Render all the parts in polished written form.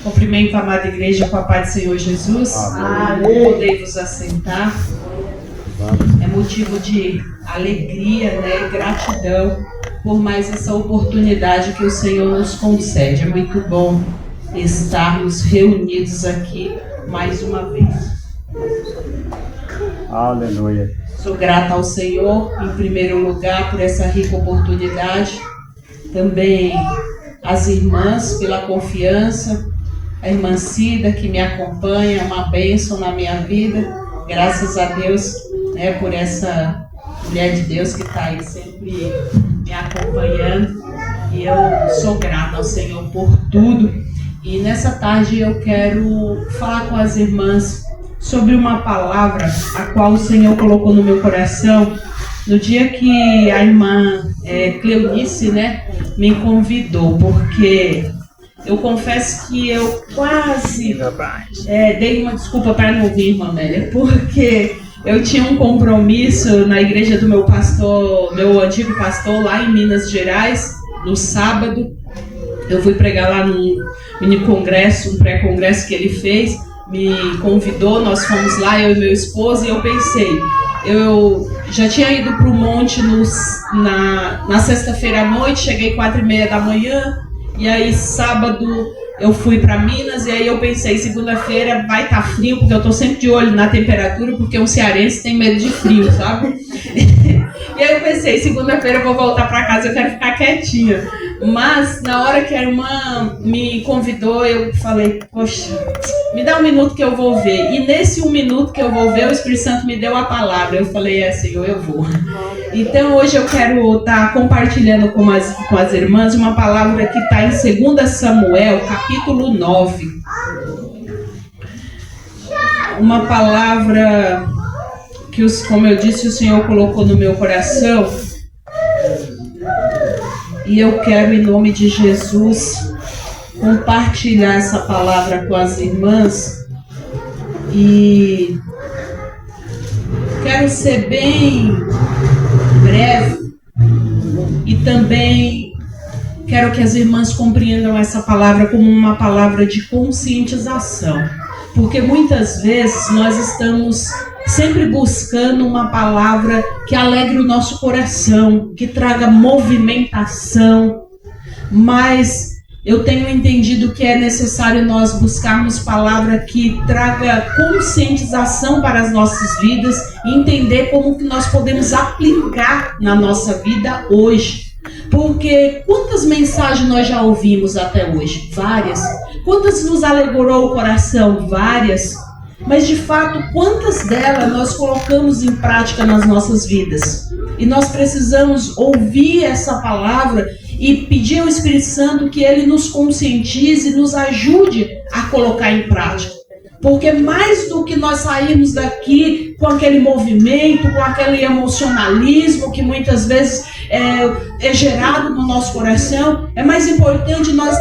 Cumprimento a amada igreja com a paz do Senhor Jesus. Podei-vos assentar. É motivo de alegria, né, e gratidão por mais essa oportunidade que o Senhor nos concede. É muito bom estarmos reunidos aqui mais uma vez. Aleluia. Sou grata ao Senhor, em primeiro lugar, por essa rica oportunidade. Também às irmãs pela confiança. A irmã Cida, que me acompanha, é uma bênção na minha vida. Graças a Deus, né, por essa mulher de Deus que está aí sempre me acompanhando. E eu sou grata ao Senhor por tudo. E nessa tarde eu quero falar com as irmãs sobre uma palavra a qual o Senhor colocou no meu coração no dia que a irmã Cleonice, né, me convidou, porque eu confesso que eu quase dei uma desculpa para não vir, irmã Amélia, porque eu tinha um compromisso na igreja do meu pastor, meu antigo pastor, lá em Minas Gerais, no sábado. Eu fui pregar lá num mini congresso, um pré-congresso que ele fez, me convidou, nós fomos lá, eu e meu esposo, e eu pensei, eu já tinha ido para o monte na sexta-feira à noite, cheguei 4h30 da manhã, e aí sábado eu fui para Minas, e aí eu pensei, segunda-feira vai estar frio, porque eu estou sempre de olho na temperatura, porque um cearense tem medo de frio, sabe? E aí eu pensei, segunda-feira eu vou voltar para casa, eu quero ficar quietinha. Mas na hora que a irmã me convidou, eu falei, poxa, me dá um minuto que eu vou ver. E nesse 1 minuto que eu vou ver, o Espírito Santo me deu a palavra. Eu falei, Senhor, eu vou. Então hoje eu quero estar compartilhando com as irmãs uma palavra que está em 2 Samuel, capítulo 9. Uma palavra que, como eu disse, o Senhor colocou no meu coração. E eu quero, em nome de Jesus, compartilhar essa palavra com as irmãs. E quero ser bem breve. E também quero que as irmãs compreendam essa palavra como uma palavra de conscientização. Porque muitas vezes nós estamos sempre buscando uma palavra que alegre o nosso coração, que traga movimentação, mas eu tenho entendido que é necessário nós buscarmos palavra que traga conscientização para as nossas vidas e entender como que nós podemos aplicar na nossa vida hoje. Porque quantas mensagens nós já ouvimos até hoje? Várias. Quantas nos alegrou o coração? Várias. Mas de fato, quantas delas nós colocamos em prática nas nossas vidas? E nós precisamos ouvir essa palavra e pedir ao Espírito Santo que ele nos conscientize e nos ajude a colocar em prática. Porque mais do que nós sairmos daqui com aquele movimento, com aquele emocionalismo que muitas vezes é gerado no nosso coração, é mais importante nós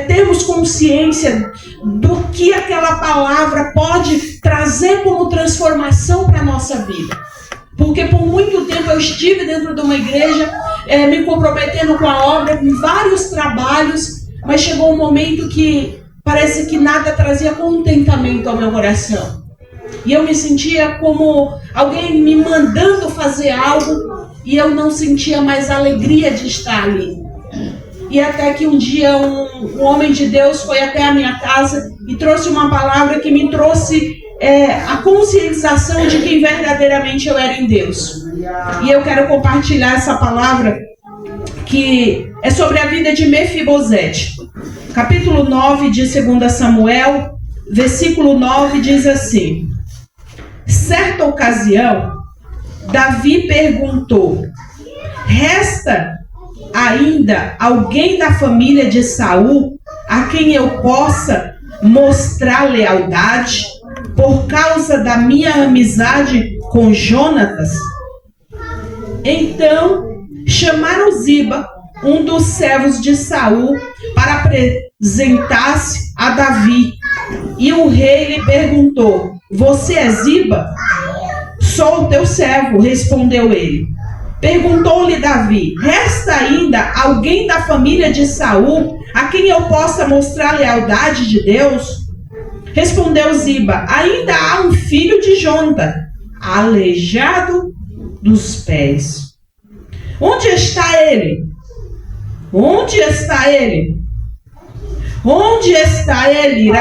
termos consciência do que aquela palavra pode trazer como transformação para a nossa vida. Porque por muito tempo eu estive dentro de uma igreja, me comprometendo com a obra, em vários trabalhos, mas chegou um momento que parece que nada trazia contentamento ao meu coração. E eu me sentia como alguém me mandando fazer algo e eu não sentia mais alegria de estar ali. E até que um dia um homem de Deus foi até a minha casa e trouxe uma palavra que me trouxe a conscientização de quem verdadeiramente eu era em Deus. E eu quero compartilhar essa palavra que é sobre a vida de Mefibosete. Capítulo 9 de 2 Samuel, versículo 9 diz assim: certa ocasião, Davi perguntou: resta ainda alguém da família de Saul a quem eu possa mostrar lealdade por causa da minha amizade com Jonatas? Então chamaram Ziba, um dos servos de Saul, para apresentar-se a Davi. E o rei lhe perguntou: você é Ziba? Sou o teu servo, respondeu ele. Perguntou-lhe Davi: resta ainda alguém da família de Saul a quem eu possa mostrar a lealdade de Deus? Respondeu Ziba: ainda há um filho de Jonatã, aleijado dos pés. Onde está ele? Onde está ele? Onde está ele?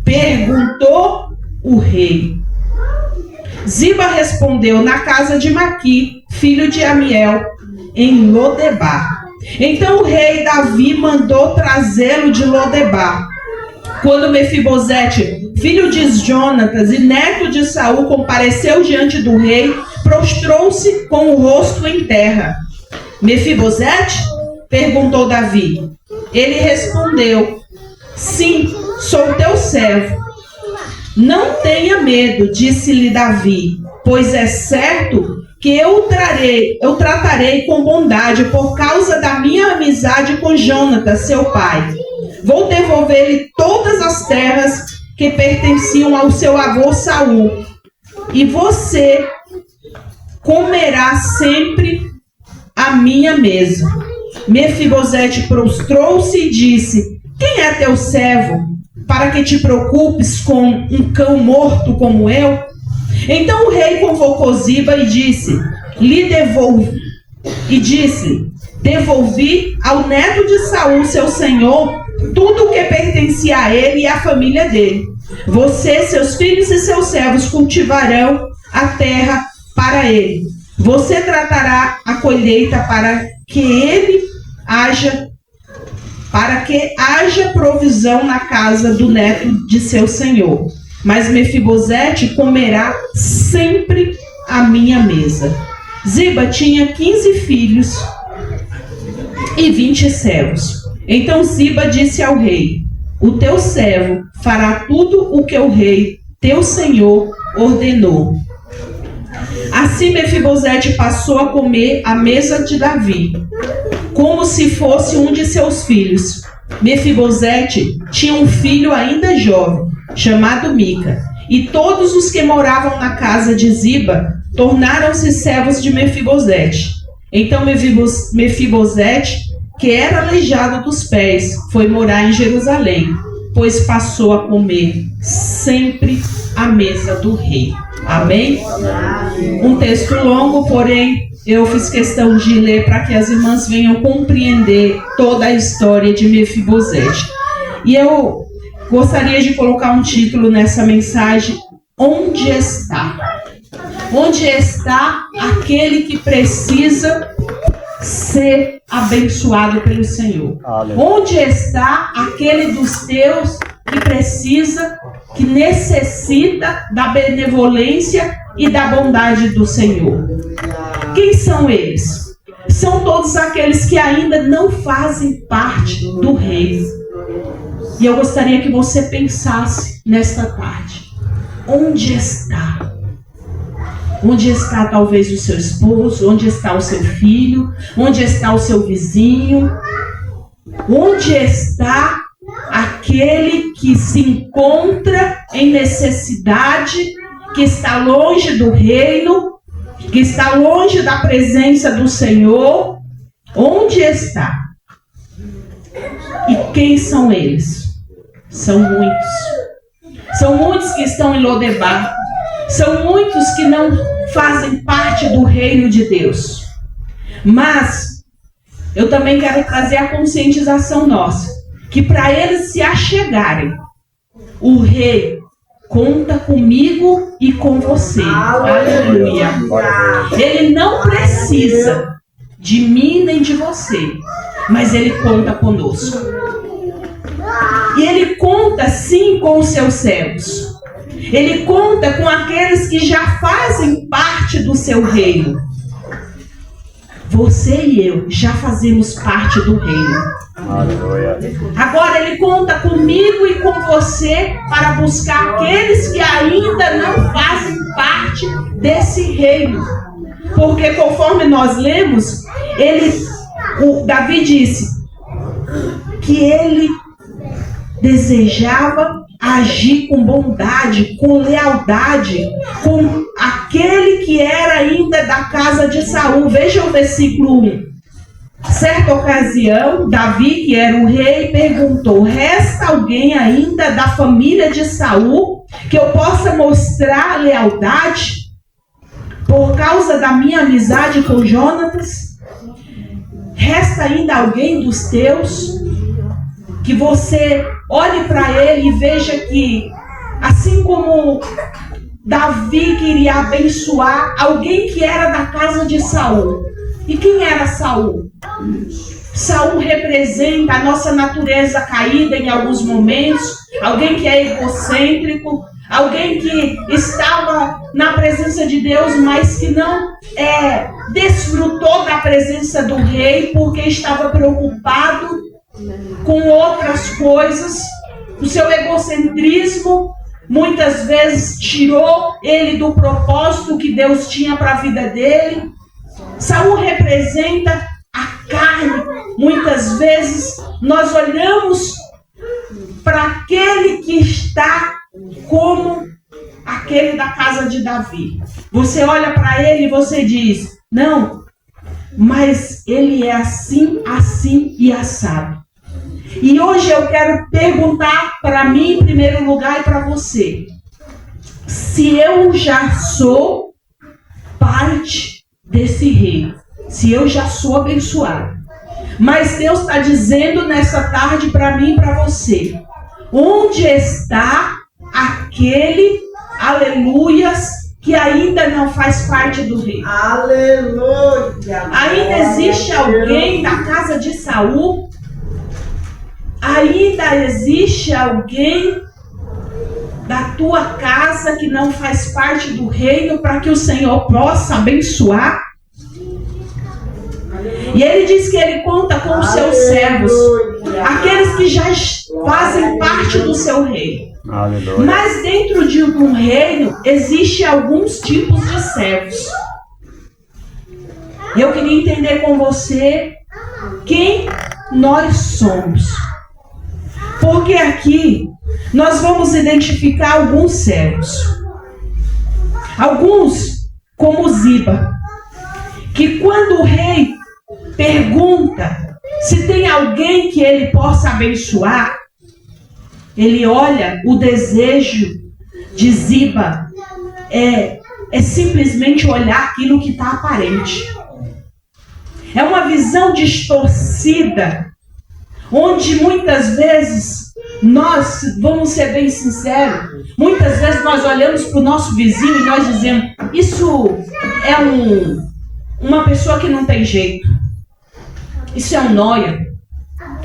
Perguntou o rei. Ziba respondeu: na casa de Maqui, filho de Amiel, em Lodebar. Então o rei Davi mandou trazê-lo de Lodebar. Quando Mefibosete, filho de Jonatas e neto de Saul, compareceu diante do rei, prostrou-se com o rosto em terra. Mefibosete? Perguntou Davi. Ele respondeu: sim, sou teu servo. Não tenha medo, disse-lhe Davi, pois é certo que eu tratarei com bondade por causa da minha amizade com Jonatã, seu pai. Vou devolver-lhe todas as terras que pertenciam ao seu avô Saul, e você comerá sempre à minha mesa. Mefibosete prostrou-se e disse: quem é teu servo, para que te preocupes com um cão morto como eu? Então o rei convocou Ziba e disse: devolvi ao neto de Saul, seu senhor, tudo o que pertencia a ele e à família dele. Você, seus filhos e seus servos cultivarão a terra para ele. Você tratará a colheita para que haja provisão na casa do neto de seu senhor. Mas Mefibosete comerá sempre à minha mesa. Ziba tinha 15 filhos e 20 servos. Então Ziba disse ao rei: o teu servo fará tudo o que o rei, teu senhor, ordenou. Assim Mefibosete passou a comer à mesa de Davi, como se fosse um de seus filhos. Mefibosete tinha um filho ainda jovem, chamado Mica, e todos os que moravam na casa de Ziba tornaram-se servos de Mefibosete. Então Mefibosete, que era aleijado dos pés, foi morar em Jerusalém, pois passou a comer sempre à mesa do rei. Amém? Um texto longo, porém eu fiz questão de ler para que as irmãs venham compreender toda a história de Mefibosete. E eu gostaria de colocar um título nessa mensagem: onde está? Onde está aquele que precisa ser abençoado pelo Senhor? Onde está aquele dos teus que precisa, que necessita da benevolência e da bondade do Senhor? Quem são eles? São todos aqueles que ainda não fazem parte do reino. E eu gostaria que você pensasse nesta tarde: onde está? Onde está talvez o seu esposo? Onde está o seu filho? Onde está o seu vizinho? Onde está aquele que se encontra em necessidade, que está longe do reino, que está longe da presença do Senhor? Onde está? E quem são eles? São muitos. São muitos que estão em Lodebar. São muitos que não fazem parte do reino de Deus. Mas eu também quero trazer a conscientização nossa, que para eles se achegarem, o rei conta comigo e com você. Aleluia. Ele não precisa de mim nem de você, mas ele conta conosco. E ele conta sim com os seus servos. Ele conta com aqueles que já fazem parte do seu reino. Você e eu já fazemos parte do reino. Aleluia. Agora ele conta comigo e com você para buscar aqueles que ainda não fazem parte desse reino. Porque conforme nós lemos, Davi disse que ele desejava agir com bondade, com lealdade, com a aquele que era ainda da casa de Saul. Veja o versículo 1. Certa ocasião, Davi, que era o rei, perguntou: resta alguém ainda da família de Saul que eu possa mostrar lealdade por causa da minha amizade com Jonatas? Resta ainda alguém dos teus que você olhe para ele e veja que, assim como Davi queria abençoar alguém que era da casa de Saul. E quem era Saul? Saul representa a nossa natureza caída em alguns momentos, alguém que é egocêntrico, alguém que estava na presença de Deus, mas que não desfrutou da presença do rei porque estava preocupado com outras coisas. O seu egocentrismo muitas vezes tirou ele do propósito que Deus tinha para a vida dele. Saul representa a carne. Muitas vezes nós olhamos para aquele que está como aquele da casa de Davi. Você olha para ele e você diz: não, mas ele é assim, assim e assado. E hoje eu quero perguntar para mim, em primeiro lugar, e para você: se eu já sou parte desse rei, se eu já sou abençoado. Mas Deus está dizendo nessa tarde para mim e para você: onde está aquele, aleluias, que ainda não faz parte do rei? Aleluia! Ainda existe alguém da casa de Saul? Ainda existe alguém da tua casa que não faz parte do reino para que o Senhor possa abençoar? E ele diz que ele conta com os seus servos, aqueles que já fazem parte do seu reino. Aleluia. Mas dentro de um reino existem alguns tipos de servos. E eu queria entender com você quem nós somos. Porque aqui nós vamos identificar alguns servos. Alguns, como Ziba, que quando o rei pergunta se tem alguém que ele possa abençoar, ele olha, o desejo de Ziba é simplesmente olhar aquilo que está aparente. É uma visão distorcida, onde muitas vezes nós, vamos ser bem sinceros, muitas vezes nós olhamos para o nosso vizinho e nós dizemos: isso é uma pessoa que não tem jeito, isso é um nóia,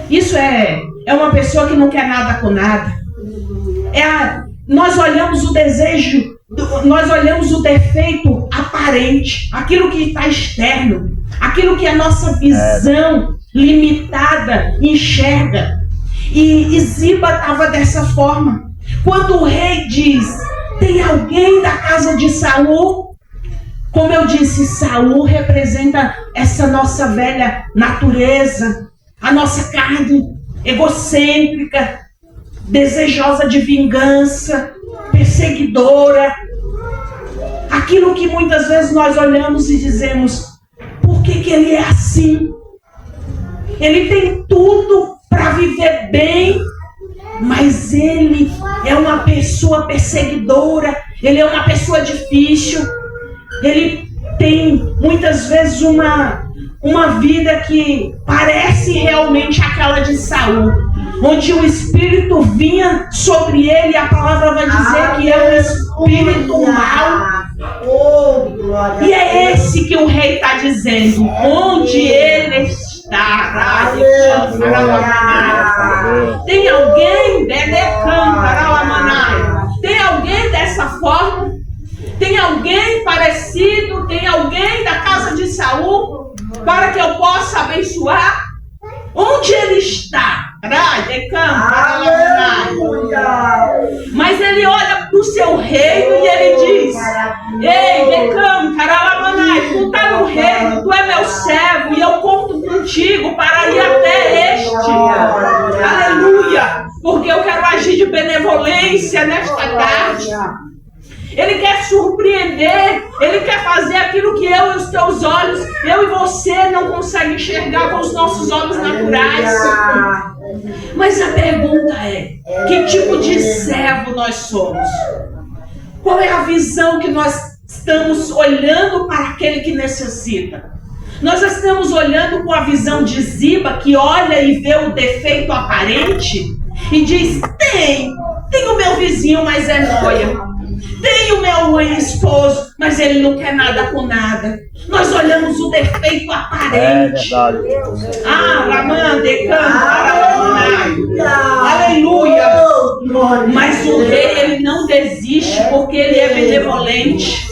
isso é uma pessoa que não quer nada com nada. Nós olhamos o desejo, nós olhamos o defeito aparente, aquilo que está externo, aquilo que a nossa visão limitada enxerga. E Ziba estava dessa forma. Quando o rei diz: tem alguém da casa de Saul? Como eu disse, Saul representa essa nossa velha natureza, a nossa carne egocêntrica, desejosa de vingança, perseguidora. Aquilo que muitas vezes nós olhamos e dizemos: por que ele é assim? Ele tem tudo para viver bem, mas ele é uma pessoa perseguidora, ele é uma pessoa difícil, ele tem muitas vezes uma vida que parece realmente aquela de Saul, onde o espírito vinha sobre ele, e a palavra vai dizer que é um espírito mau. E é esse que o rei está dizendo: onde ele está. Tem alguém, tem alguém dessa forma? Tem alguém parecido? Tem alguém da casa de Saul para que eu possa abençoar? Onde ele está? Mas ele olha para o seu reino e ele diz: ei, Decam, Caralamanai, tu está no reino, tu é meu servo e eu conto contigo para ir até este. Aleluia! Porque eu quero agir de benevolência nesta tarde. Ele quer surpreender, Ele quer fazer aquilo que eu e os teus olhos, eu e você não conseguem enxergar com os nossos olhos naturais. Mas a pergunta é, que tipo de servo nós somos? Qual é a visão que nós estamos olhando para aquele que necessita? Nós estamos olhando com a visão de Ziba, que olha e vê o defeito aparente e diz, tem o meu vizinho, mas é nóia. Tem o meu esposo, mas ele não quer nada com nada. Nós olhamos o defeito aparente. Aleluia. Mas o rei, ele não desiste porque ele é benevolente.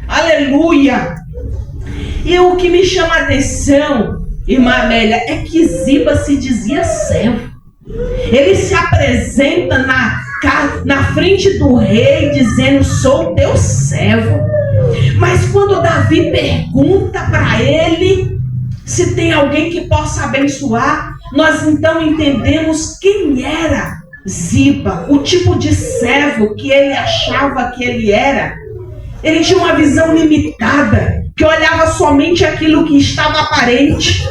Aleluia. E o que me chama a atenção, irmã Amélia, é que Ziba se dizia servo. Ele se apresenta na frente do rei dizendo, sou teu servo. Mas quando Davi pergunta para ele se tem alguém que possa abençoar, nós então entendemos quem era Ziba, o tipo de servo que ele achava que ele era. Ele tinha uma visão limitada, que olhava somente aquilo que estava aparente.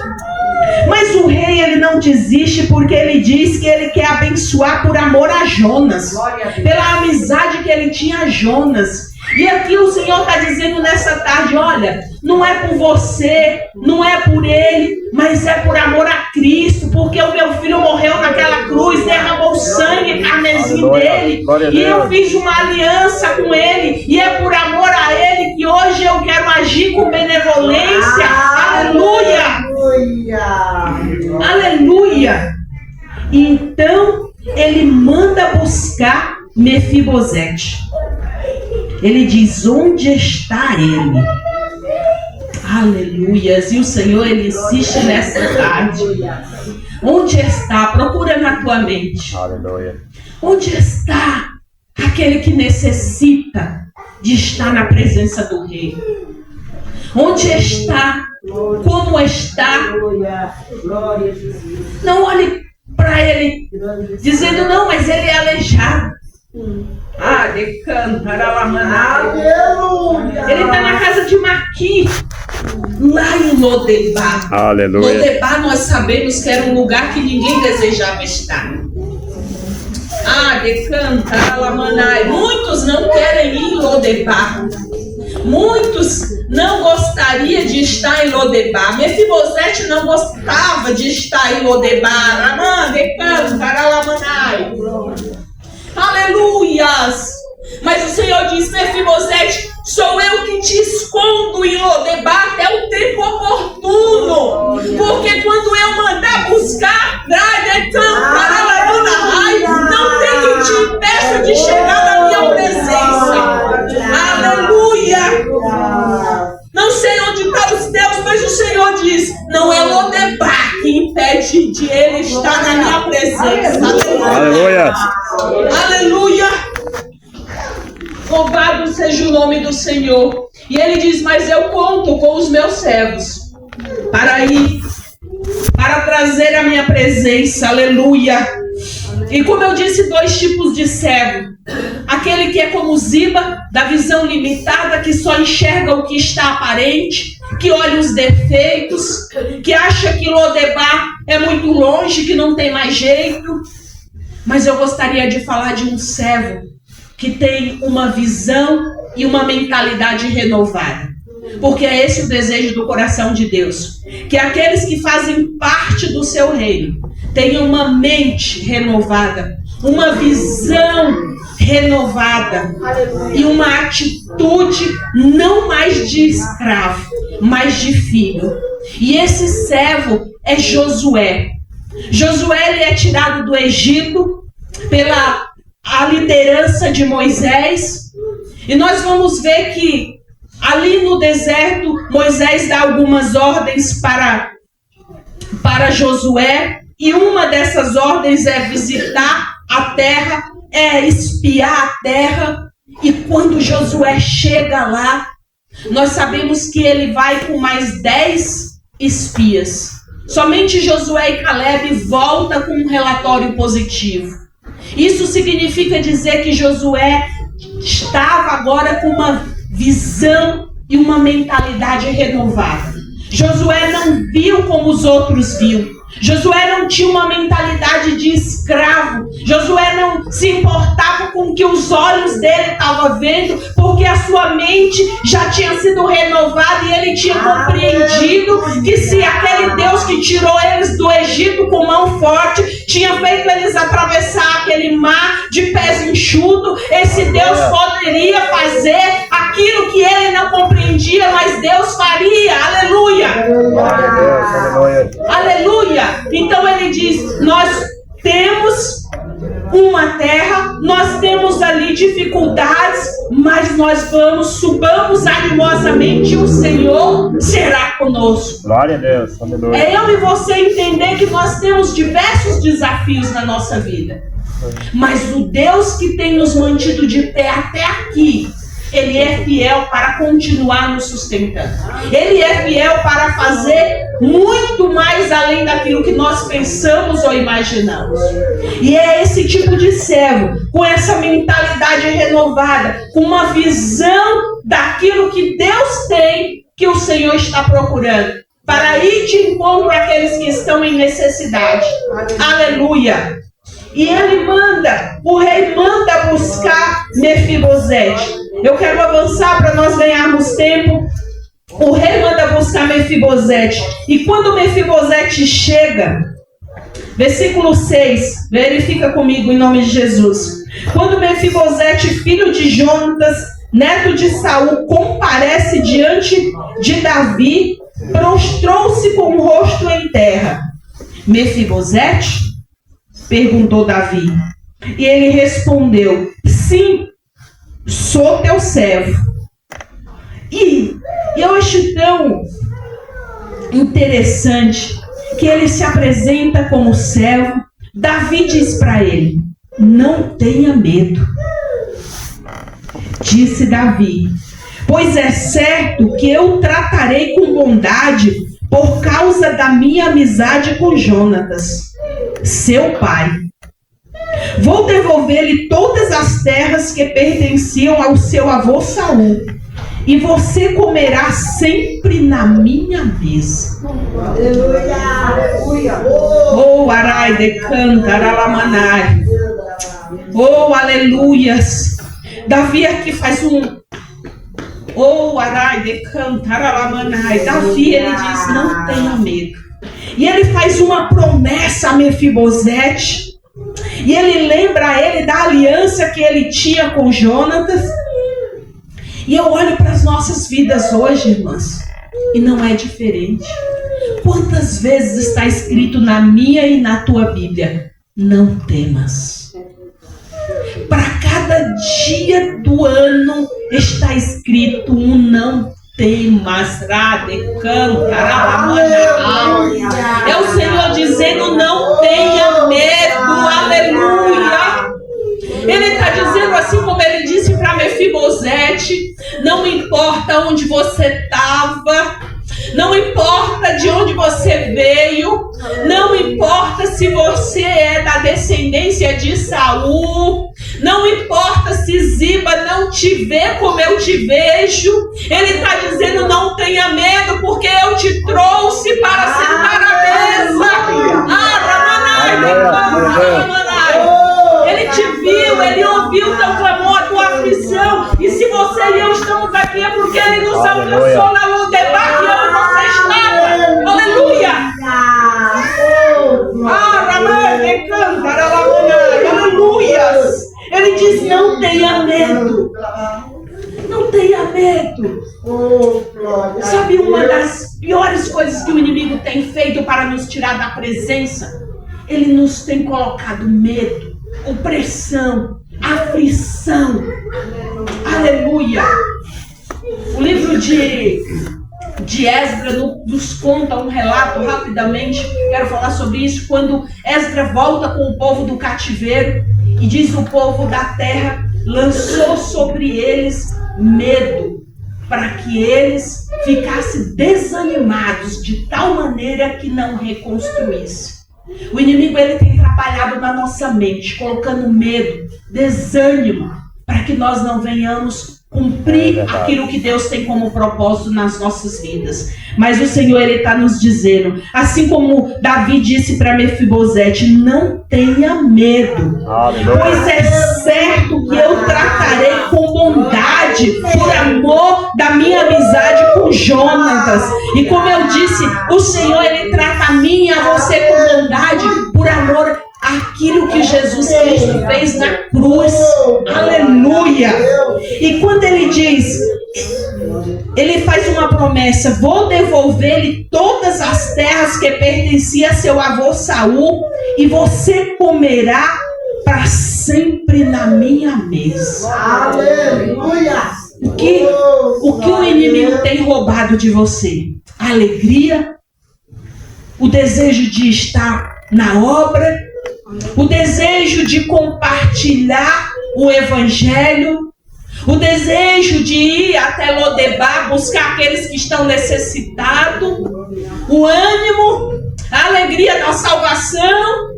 Mas o rei, ele não desiste, porque ele diz que ele quer abençoar por amor a Jonas, pela amizade que ele tinha a Jonas. E aqui o Senhor está dizendo nessa tarde, olha, não é por você, não é por ele, mas é por amor a Cristo, porque o meu filho morreu naquela cruz, derramou sangue carmesim dele, e eu fiz uma aliança com ele, e é por amor a ele que hoje eu quero agir com benevolência. Aleluia! Aleluia! Então ele manda buscar Mefibosete. Ele diz, onde está ele? Aleluias. E o Senhor, ele insiste nessa tarde. Onde está? Procura na tua mente. Aleluia. Onde está aquele que necessita de estar na presença do rei? Onde está? Como está? Não olhe para ele dizendo, não, mas ele é aleijado. Ele está na casa de Maqui, lá em Lodebar. Aleluia. Lodebar nós sabemos que era um lugar que ninguém desejava estar. Muitos não querem ir em Lodebar. Muitos não gostariam de estar em Lodebar. Mefibosete não gostava de estar em Lodebar. Aleluias! Mas o Senhor diz, Mefibosete, sou eu que te escondo em Lodebar até o tempo oportuno. Porque quando eu mandar buscar, não tem quem te impeça de chegar na minha presença. Aleluia! Não sei onde estão os teus, mas o Senhor diz, não é Lodebar que impede de ele estar na minha presença. Aleluia! Aleluia! Louvado seja o nome do Senhor. E ele diz, mas eu conto com os meus servos para ir, para trazer a minha presença. Aleluia! E como eu disse, dois tipos de servo. Aquele que é como Ziba, da visão limitada, que só enxerga o que está aparente, que olha os defeitos, que acha que Lodebar é muito longe, que não tem mais jeito. Mas eu gostaria de falar de um servo que tem uma visão e uma mentalidade renovada. Porque é esse o desejo do coração de Deus. Que aqueles que fazem parte do seu reino tenham uma mente renovada, uma visão renovada e uma atitude não mais de escravo, mas de filho. E esse servo é Josué. Josué, ele é tirado do Egito pela a liderança de Moisés, e nós vamos ver que ali no deserto Moisés dá algumas ordens para Josué, e uma dessas ordens é visitar a terra, é espiar a terra. E quando Josué chega lá, nós sabemos que ele vai com mais 10 espias. Somente Josué e Caleb voltam com um relatório positivo. Isso significa dizer que Josué estava agora com uma visão e uma mentalidade renovada. Josué não viu como os outros viam. Josué não tinha uma mentalidade de escravo. Josué não se importava com o que os olhos dele estavam vendo, porque a sua mente já tinha sido renovada e ele tinha compreendido que se aquele Deus que tirou eles do Egito com mão forte tinha feito eles atravessar aquele mar de pés enxutos, esse Deus poderia fazer aquilo que ele não compreendia, mas Deus faria. Aleluia! Aleluia! Então ele diz: nós temos uma terra, nós temos ali dificuldades, mas nós subamos animosamente e o Senhor será conosco. Glória a Deus. Aleluia. É eu e você entender que nós temos diversos desafios na nossa vida, mas o Deus que tem nos mantido de pé até aqui, Ele é fiel para continuar nos sustentando. Ele é fiel para fazer muito mais além daquilo que nós pensamos ou imaginamos. E é esse tipo de servo, com essa mentalidade renovada, com uma visão daquilo que Deus tem, que o Senhor está procurando, para ir de encontro àqueles que estão em necessidade. Aleluia! E o rei manda buscar Mefibosete. Eu quero avançar para nós ganharmos tempo. O rei manda buscar Mefibosete. E quando Mefibosete chega, versículo 6, verifica comigo em nome de Jesus. Quando Mefibosete, filho de Jonatas, neto de Saul, comparece diante de Davi, prostrou-se com o rosto em terra. Mefibosete? Perguntou Davi. E ele respondeu: sim, sou teu servo. E eu acho tão interessante que ele se apresenta como servo. Davi diz para ele: não tenha medo. Disse Davi: pois é certo que eu o tratarei com bondade por causa da minha amizade com Jonatas, seu pai. Vou devolver-lhe todas as terras que pertenciam ao seu avô Saul, e você comerá sempre na minha mesa. Oh, arai de cantaralamanai. Oh, aleluias. Davi aqui faz oh, arai de cantaralamanai. Davi, ele diz: não tenha medo. E ele faz uma promessa a Mefibosete. E ele lembra a ele da aliança que ele tinha com Jonatas. E eu olho para as nossas vidas hoje, irmãs, e não é diferente. Quantas vezes está escrito na minha e na tua Bíblia: não temas. Para cada dia do ano está escrito um não temas. É o Senhor dizendo: não tenha medo. Aleluia. Ele está dizendo, assim como ele disse para Mefibosete: não importa onde você estava, não importa de onde você veio, não importa se você é da descendência de Saul, não importa se Ziba não te vê como eu te vejo. Ele está dizendo: não tenha medo, porque eu te trouxe para sentar à mesa. Ele te viu, ele ouviu o teu clamor, a tua aflição. E se você e eu estamos aqui, é porque ele nos alcançou na luta onde você estava. Aleluia! Aleluias! Ele diz: não tenha medo. Não tenha medo. Sabe uma das piores coisas que o inimigo tem feito para nos tirar da presença? Ele nos tem colocado medo, opressão, aflição. Aleluia. O livro de Esdras nos conta um relato rapidamente. Quero falar sobre isso. Quando Esdras volta com o povo do cativeiro e diz: o povo da terra lançou sobre eles medo, para que eles ficassem desanimados de tal maneira que não reconstruíssem. O inimigo, ele tem trabalhado na nossa mente, colocando medo, desânimo, para que nós não venhamos cumprir aquilo que Deus tem como propósito nas nossas vidas. Mas o Senhor, Ele está nos dizendo, assim como Davi disse para Mefibosete, não tenha medo, pois é certo que eu tratarei com bondade por amor da minha amizade com Jonatas. E como eu disse, o Senhor, Ele trata a mim e a você com bondade por amor aquilo que Jesus Cristo fez na cruz. Aleluia! E quando Ele diz, Ele faz uma promessa: vou devolver-lhe todas as terras que pertenciam a seu avô Saul, e você comerá para sempre na minha mesa. Aleluia! O que o inimigo tem roubado de você? A alegria, o desejo de estar na obra, o desejo de compartilhar o evangelho, o desejo de ir até Lodebar buscar aqueles que estão necessitados, o ânimo, a alegria da salvação.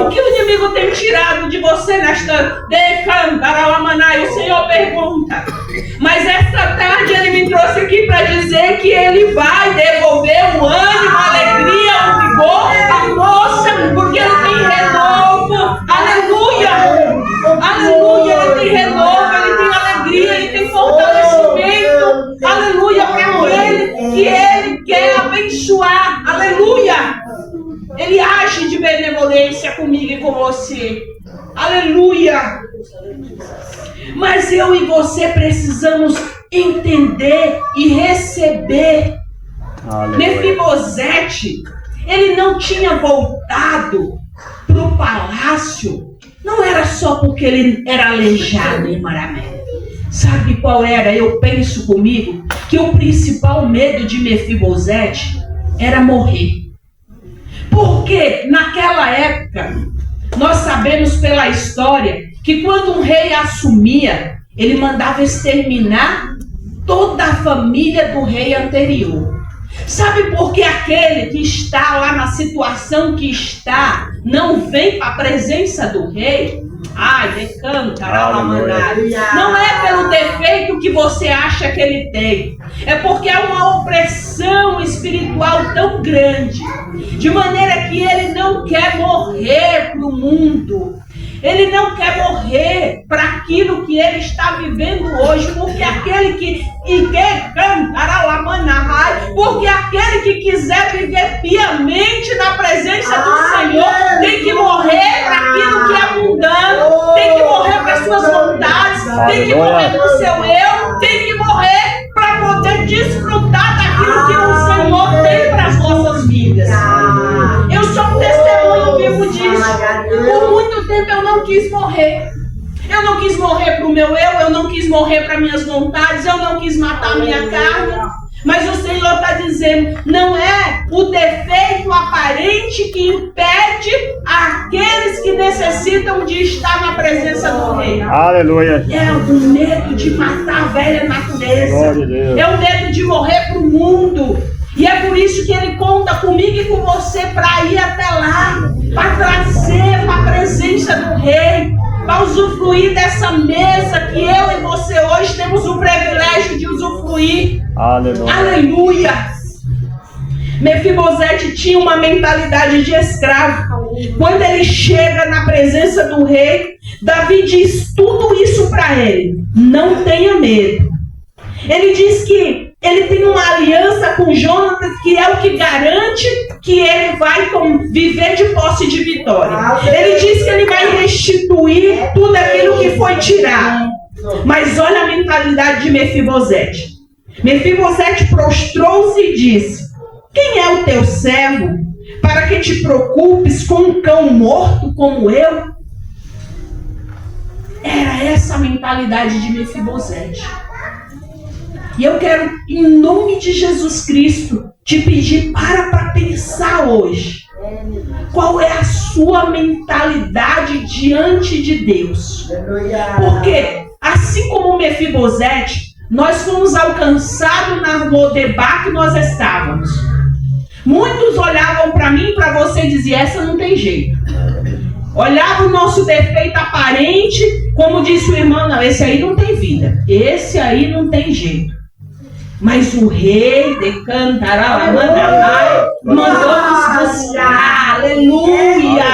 O que o inimigo tem tirado de você nesta Decandaramanai? O Senhor pergunta. Mas esta tarde Ele me trouxe aqui para dizer que Ele vai devolver o ânimo, a alegria, o vigor, a força, porque Ele tem renovo. Aleluia! Aleluia! Ele tem renovo, Ele tem alegria, Ele tem fortalecimento. Aleluia! Para aquele que Ele quer abençoar. Aleluia! Ele age de benevolência comigo e com você. Aleluia! Mas eu e você precisamos entender e receber. Mefibosete, ele não tinha voltado para o palácio. Não era só porque ele era aleijado em Maramé. Sabe qual era? Eu penso comigo que o principal medo de Mefibosete era morrer. Porque naquela época, nós sabemos pela história que quando um rei assumia, ele mandava exterminar toda a família do rei anterior. Sabe por que aquele que está lá na situação que está não vem para a presença do rei? Não é pelo defeito que você acha que ele tem. É porque é uma opressão espiritual tão grande, de maneira que ele não quer morrer para o mundo. Ele não quer morrer para aquilo que ele está vivendo hoje, porque aquele que quiser viver piamente na presença do Senhor tem que morrer para aquilo que é mundano, tem que morrer para as suas vontades, tem que morrer para o seu eu, tem que morrer para poder desfrutar daquilo que o Senhor tem para as nossas vidas. Eu sou um testemunho vivo disso. Por muito tempo eu não quis morrer. Eu não quis morrer para o meu eu não quis morrer para minhas vontades, eu não quis matar a minha carne. Mas o Senhor está dizendo, não é o defeito aparente que impede aqueles que necessitam de estar na presença do Rei. Aleluia. É o medo de matar a velha natureza. É o medo de morrer para o mundo. E é por isso que Ele conta comigo e com você para ir até lá, para trazer para a presença do Rei, para usufruir dessa mesa que eu e você hoje temos o privilégio de usufruir. Aleluia. Aleluia. Mefibosete tinha uma mentalidade de escravo. Quando ele chega na presença do rei, Davi diz tudo isso para ele: não tenha medo. Ele diz que ele tem uma aliança com Jonatas, que é o que garante que ele vai viver de posse de vitória. Ele diz que ele vai restituir tudo aquilo que foi tirado. Mas olha a mentalidade de Mefibosete. Mefibosete prostrou-se e disse: quem é o teu servo para que te preocupes com um cão morto como eu? Era essa a mentalidade de Mefibosete. E eu quero, em nome de Jesus Cristo, te pedir para pensar hoje. Qual é a sua mentalidade diante de Deus? Porque, assim como Mefibosete, nós fomos alcançados na Lodebar que nós estávamos. Muitos olhavam para mim e para você e diziam: essa não tem jeito. olhava o nosso defeito aparente, como disse o irmão, não, esse aí não tem vida, esse aí não tem jeito. Mas o rei de Cantaralamanai mandou nos buscar, aleluia,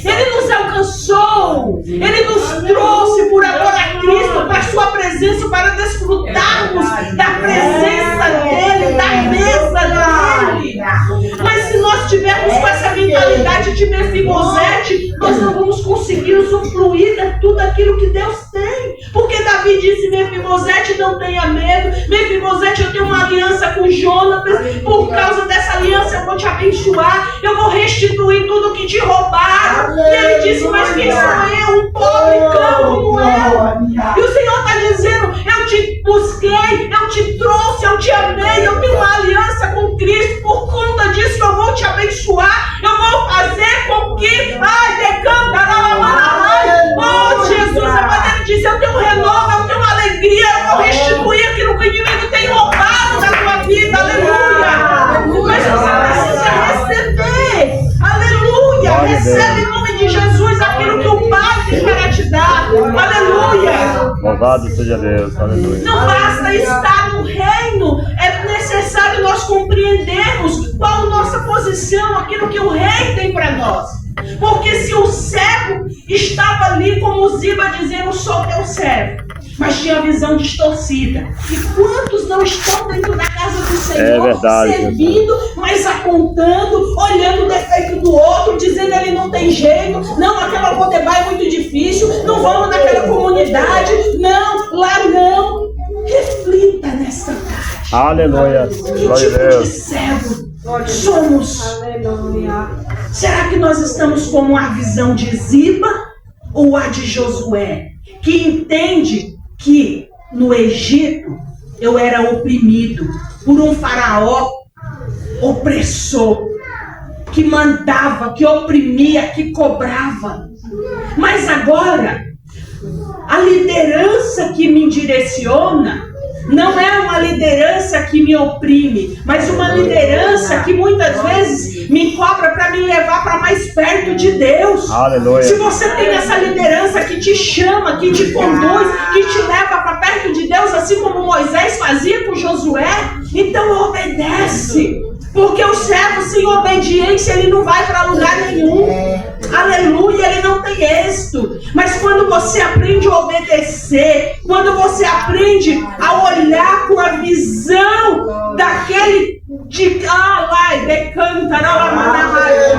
ele nos alcançou, ele nos trouxe por amor a Cristo, para a sua presença, para desfrutarmos da presença dele, da mesa dele. Mas se nós tivermos com essa mentalidade de Mefibosete, nós não vamos conseguir usufruir de tudo aquilo que Deus tem. Porque Davi disse: Mefibosete, não tenha medo. Mefibosete, eu tenho uma aliança com Jonatas. Por causa dessa aliança eu vou te abençoar. Eu vou restituir tudo que te roubaram. E ele disse: mas quem sou eu? Um pobre cão como eu. E o Senhor está dizendo: eu te busquei, eu te trouxe, eu te amei. Eu tenho uma aliança com Cristo. Por conta disso eu vou te abençoar. Eu vou fazer com que... Oh, Jesus, ele disse: eu tenho um renovo, eu tenho uma alegria. Eu vou restituir aquilo que o inimigo tem roubado da tua vida. Aleluia. Mas você precisa receber. Aleluia. Recebe em nome de Jesus aquilo que o Pai tem para te dar. Aleluia. Louvado seja Deus. Aleluia. Não basta estar no reino, é necessário nós compreendermos qual a nossa posição, aquilo que o rei tem para nós. Porque se o servo estava ali como Ziba dizendo: sou teu servo, mas tinha visão distorcida. E quantos não estão dentro da casa do Senhor, servindo, mas apontando, olhando o defeito do outro, dizendo: ele não tem jeito, não, aquela Potebá é muito difícil, não vamos naquela comunidade, não, lá não. Reflita nesta tarde. Aleluia. Que tipo de servo somos? Aleluia. Será que nós estamos com a visão de Ziba ou a de Josué, que entende que no Egito eu era oprimido por um faraó opressor, que mandava, que oprimia, que cobrava, mas agora a liderança que me direciona não é uma liderança que me oprime, mas uma liderança que muitas vezes me cobra para me levar para mais perto de Deus. Aleluia. Se você tem essa liderança que te chama, que te conduz, que te leva para perto de Deus, assim como Moisés fazia com Josué, então obedece. Porque o servo sem obediência, ele não vai para lugar nenhum. Aleluia, ele não tem êxito. Mas quando você aprende a obedecer, quando você aprende a olhar com a visão daquele de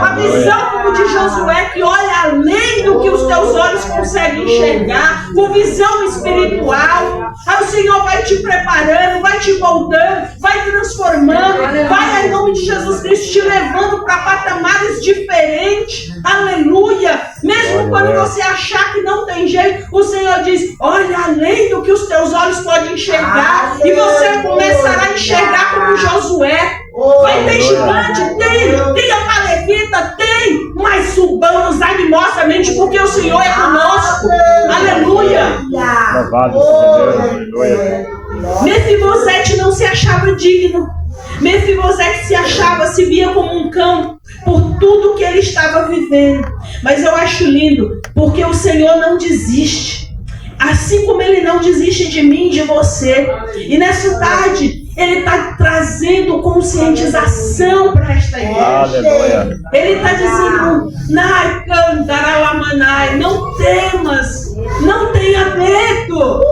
a visão como de Josué, que olha além do que os teus olhos conseguem enxergar, com visão espiritual, aí o Senhor vai te preparando, vai te moldando, vai transformando, vai em nome de Jesus Cristo te levando para patamares diferentes. Aleluia. Mesmo quando você achar que não tem jeito, o Senhor diz: olha além do que os teus olhos podem enxergar. E você começará a enxergar como Josué. Vai ter gigante? Tem a calevita? Tem. Mas subamos animosamente, porque o Senhor é conosco. Aleluia. Louvado seja Deus. Aleluia. Mefibosete não se achava digno. Mefibosete se via como um cão por tudo que ele estava vivendo. Mas eu acho lindo, porque o Senhor não desiste. Assim como Ele não desiste de mim e de você. E nessa tarde, Ele está trazendo conscientização para esta igreja. Aleluia. Ele está dizendo: não temas, não tenha medo.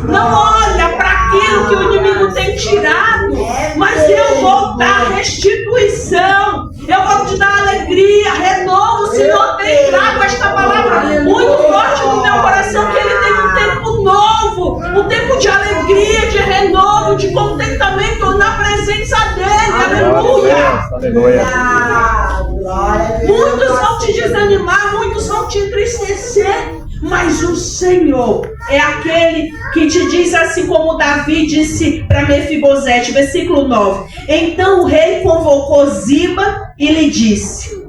Não olha para aquilo que o inimigo tem tirado, mas eu vou dar restituição. Eu vou te dar alegria, renovo. O Senhor tem trago esta palavra muito forte no meu coração, que Ele tem um tempo novo, um tempo de alegria, de renovo, de contentamento na presença dEle. Aleluia. Aleluia. Muitos vão te desanimar, muitos vão te entristecer, mas o Senhor é aquele que te diz, assim como Davi disse para Mefibosete, versículo 9: então o rei convocou Ziba e lhe disse: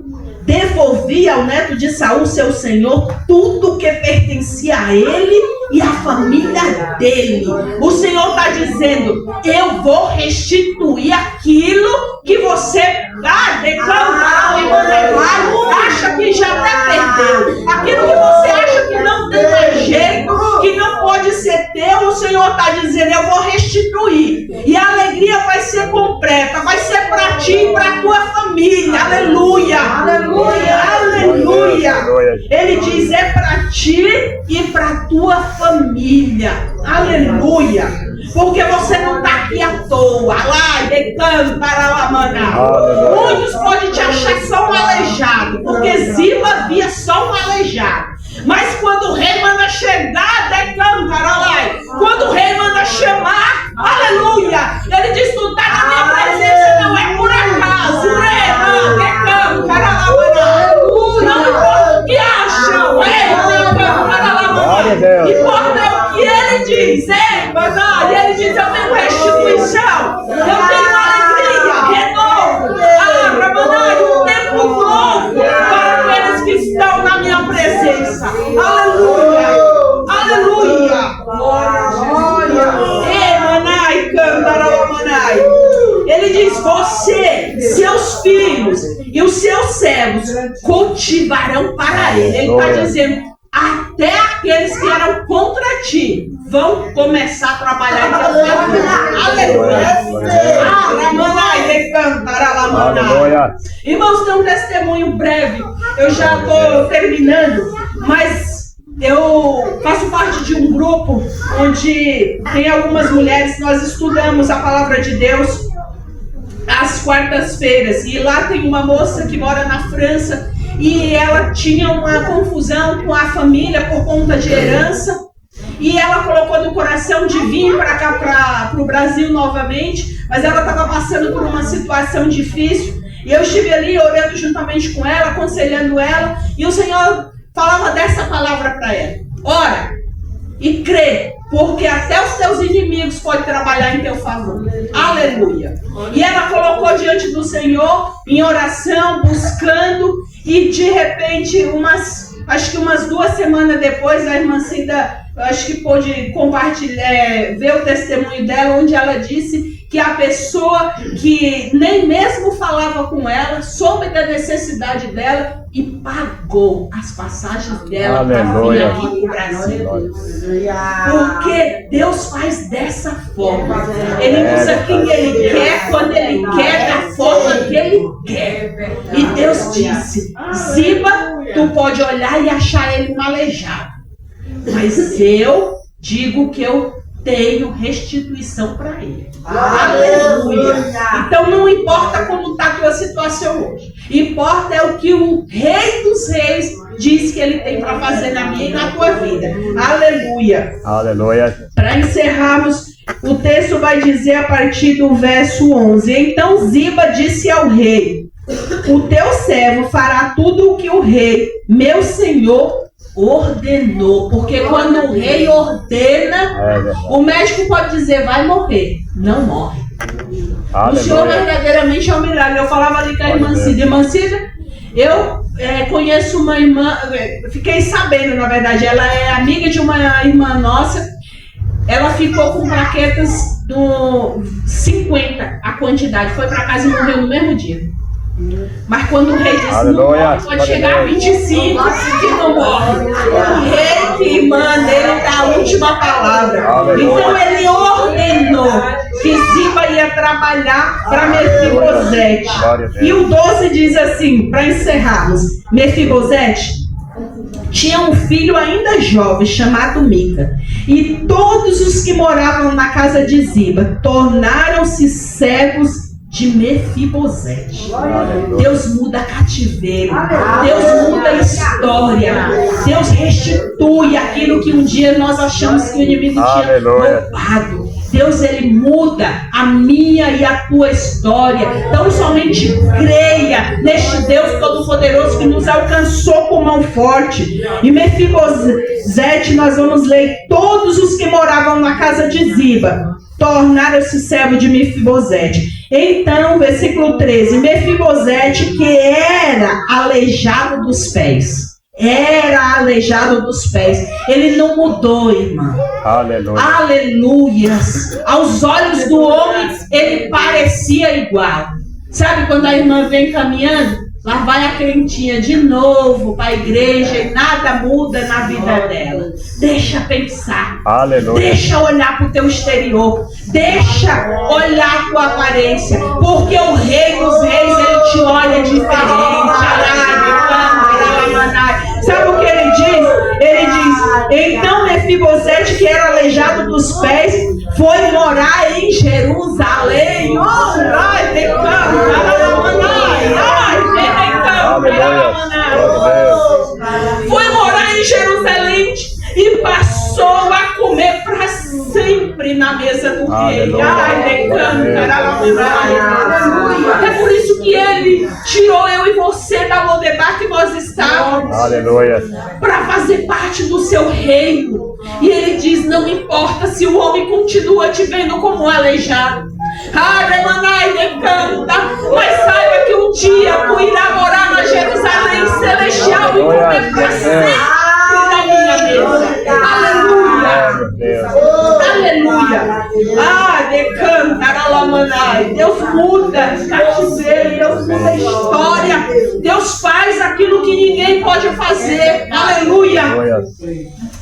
devolvi ao neto de Saul, seu senhor, tudo que pertencia a ele e à família dele. O Senhor está dizendo: eu vou restituir aquilo que você declarou. família. Aleluia, aleluia, aleluia. Ele diz: é para ti e para tua família. Aleluia. Porque você não está aqui à toa. Lá, decando para lá, maná. Muitos podem te achar só um aleijado, porque Ziba via só um aleijado. Mas quando o rei manda chegar, decando para lá. Quando o rei manda chamar, aleluia. Ele diz: tu está na minha presença, não é por acaso. Decando para lá, maná. Não importa o que acham. Decando para lá, maná. Importa o que ele diz. E ele diz: eu tenho restituição, eu tenho alegria, renovo, Ramanai, um tempo novo para aqueles que estão na minha presença. Aleluia, aleluia. Manai, Cantaramanai. Ele diz: você, seus filhos e os seus servos cultivarão para ele. Ele está dizendo: até aqueles que eram contra ti vão começar a trabalhar em teu favor. Aleluia. Irmãos, tem um testemunho breve. Eu já estou terminando, mas eu faço parte de um grupo onde tem algumas mulheres. Nós estudamos a palavra de Deus às quartas-feiras. E lá tem uma moça que mora na França. E ela tinha uma confusão com a família por conta de herança. E ela colocou no coração de vir para cá, para o Brasil novamente. Mas ela estava passando por uma situação difícil. E eu estive ali orando juntamente com ela, aconselhando ela. E o Senhor falava dessa palavra para ela: ora e crê, porque até os teus inimigos podem trabalhar em teu favor. Aleluia. E ela colocou diante do Senhor em oração, buscando. E de repente, acho que umas 2 semanas depois, a irmã Cida, acho que pôde compartilhar, ver o testemunho dela, onde ela disse que a pessoa que nem mesmo falava com ela, soube da necessidade dela e pagou as passagens dela para vir aqui para o Brasil. Porque Deus faz dessa forma. Ele usa quem Ele quer, quando Ele quer, da forma que Ele quer. E Deus disse: Ziba, tu pode olhar e achar ele um aleijado, mas eu digo que eu tenho restituição para ele. Aleluia. Então não importa como está a tua situação hoje, importa é o que o Rei dos Reis diz que ele tem para fazer na minha e na tua vida. Aleluia. Aleluia. Para encerrarmos, o texto vai dizer a partir do verso 11: então Ziba disse ao rei: o teu servo fará tudo o que o rei, meu senhor, ordenou. Porque quando o rei ordena, o médico pode dizer: vai morrer. Não morre. O Senhor verdadeiramente é um milagre. Eu falava ali com a irmã Cida: irmã Cida, eu conheço uma irmã, fiquei sabendo, na verdade, ela é amiga de uma irmã nossa. Ela ficou com plaquetas do 50, a quantidade, foi para casa e morreu no mesmo dia. Mas quando o rei disse: não morre, pode chegar a 25 e não morre. O rei que manda, ele dá a última palavra. Então ele ordenou que Ziba ia trabalhar para Mefibosete. E o 12 diz assim, para encerrarmos: Mefibosete tinha um filho ainda jovem chamado Mica, e todos os que moravam na casa de Ziba tornaram-se servos de Mefibosete. Deus muda cativeiro, Deus muda história, Deus restitui aquilo que um dia nós achamos que o inimigo tinha roubado. Deus, ele muda a minha e a tua história. Então somente creia neste Deus Todo-Poderoso que nos alcançou com mão forte. E Mefibosete, nós vamos ler: todos os que moravam na casa de Ziba tornaram-se servo de Mefibosete. Então, versículo 13: Mefibosete, que era aleijado dos pés. Era aleijado dos pés. Ele não mudou, irmã. Aleluia. Aleluias. Aos olhos do homem, ele parecia igual. Sabe quando a irmã vem caminhando? Lá vai a crentinha de novo para a igreja e nada muda na vida dela. Deixa pensar. Aleluia. Deixa olhar para o teu exterior. Deixa olhar a tua aparência. Porque o Rei dos Reis, ele te olha morar em Jerusalém. Foi morar em Jerusalém e passou a comer para sempre na mesa do rei. É por isso que ele tirou eu e você da Lodebar que nós estávamos. Aleluia. Para fazer parte do seu reino. E ele diz: não importa se o homem continua te vendo como aleijado. Mas saiba que um dia tu irá morar na Jerusalém celestial e comer para sempre na minha mesa. Aleluia. Aleluia. Deus muda cativeiro, Deus muda a história. Deus faz aquilo que ninguém pode fazer. Aleluia.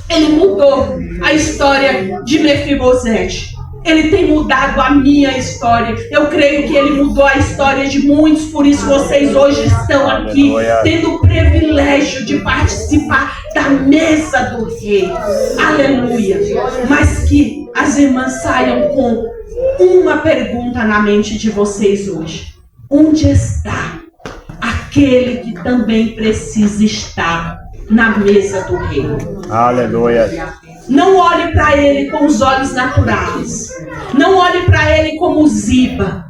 Ele mudou a história de Mefibosete. Ele tem mudado a minha história. Eu creio que ele mudou a história de muitos. Por isso vocês hoje estão aqui, tendo o privilégio de participar da mesa do rei. Aleluia. Mas que as irmãs saiam com uma pergunta na mente de vocês hoje: onde está aquele que também precisa estar na mesa do rei? Aleluia. Não olhe para ele com os olhos naturais. Não olhe para ele como Ziba.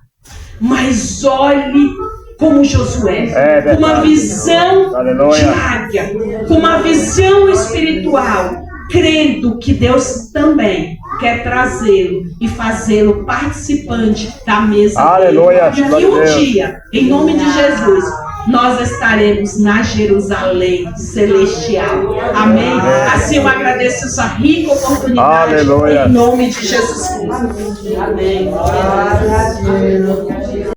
Mas olhe como Josué. Com uma visão de águia. Com uma visão espiritual. Crendo que Deus também quer trazê-lo e fazê-lo participante da mesa. Aleluia. E um dia, em nome de Jesus, nós estaremos na Jerusalém celestial. Amém? Assim eu agradeço essa rica oportunidade. Aleluia. Em nome de Jesus Cristo. Amém.